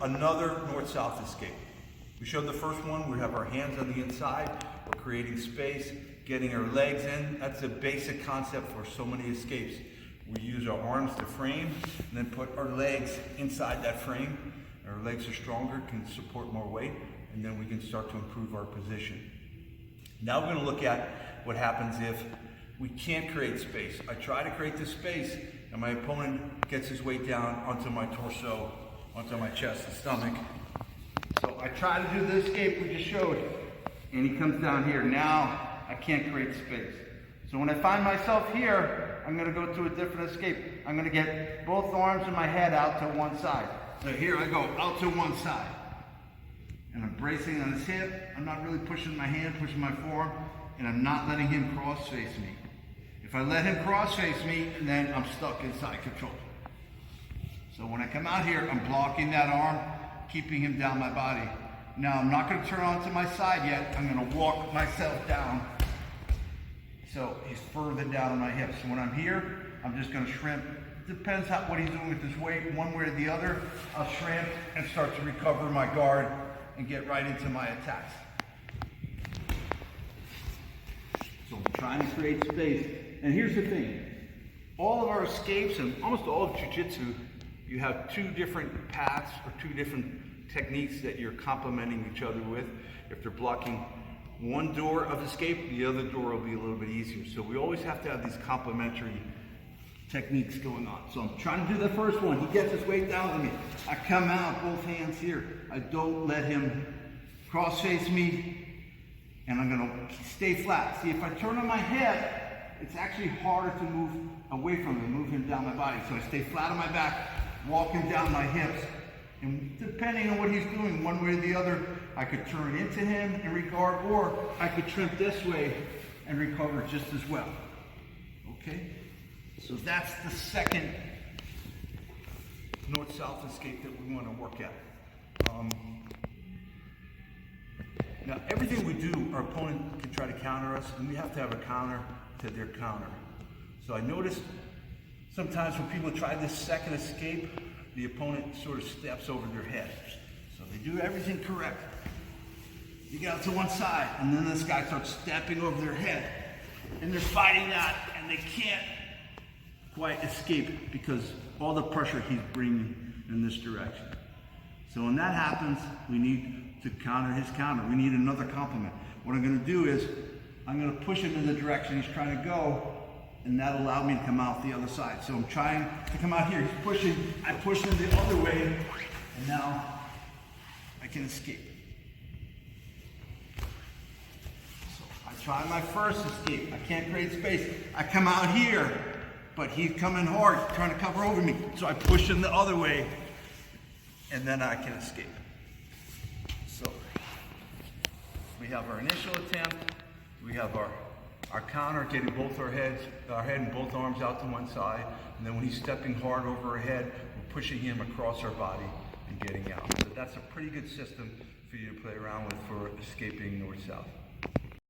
Another north-south escape. We showed the first one, we have our hands on the inside, we're creating space, getting our legs in. That's a basic concept for so many escapes. We use our arms to frame and then put our legs inside that frame. Our legs are stronger, can support more weight, and then we can start to improve our position. Now we're going to look at what happens if we can't create space. I try to create this space and my opponent gets his weight down onto my torso, onto my chest and stomach. So I try to do the escape we just showed, and he comes down here. Now I can't create space. So when I find myself here, I'm going to go to a different escape. I'm going to get both arms and my head out to one side. So here I go, out to one side. And I'm bracing on his hip. I'm not really pushing my hand, pushing my forearm, and I'm not letting him cross-face me. If I let him cross-face me, then I'm stuck inside control. So when I come out here, I'm blocking that arm, keeping him down my body. Now I'm not going to turn onto my side yet. I'm going to walk myself down. So he's further down on my hips. So when I'm here, I'm just going to shrimp. Depends what he's doing with his weight, one way or the other. I'll shrimp and start to recover my guard and get right into my attacks. So I'm trying to create space. And here's the thing. All of our escapes and almost all of jiu-jitsu, you have two different paths or two different techniques that you're complementing each other with. If they're blocking one door of escape, the other door will be a little bit easier. So we always have to have these complementary techniques going on. So I'm trying to do the first one. He gets his weight down on me. I come out, both hands here. I don't let him cross-face me, and I'm going to stay flat. See, if I turn on my head, it's actually harder to move away from him, move him down my body. So I stay flat on my back, walking down my hips, and depending on what he's doing, one way or the other, I could turn into him and regard, or I could shrimp this way and recover just as well. Okay? So that's the second north-south escape that we want to work at. Now, everything we do, our opponent can try to counter us, and we have to have a counter to their counter. So I noticed sometimes when people try this second escape, the opponent sort of steps over their head. So they do everything correct. You get out to one side, and then this guy starts stepping over their head. And they're fighting that, and they can't quite escape because all the pressure he's bringing in this direction. So when that happens, we need to counter his counter. We need another complement. What I'm going to do is I'm going to push him in the direction he's trying to go, and that'll allow me to come out the other side. So I'm trying to come out here. He's pushing. I push him the other way, and now I can escape. So I try my first escape. I can't create space. I come out here, but he's coming hard, trying to cover over me. So I push him the other way, and then I can escape. So we have our initial attempt. We have our counter, getting both our head and both arms out to one side. And then when he's stepping hard over our head, we're pushing him across our body and getting out. So that's a pretty good system for you to play around with for escaping north-south.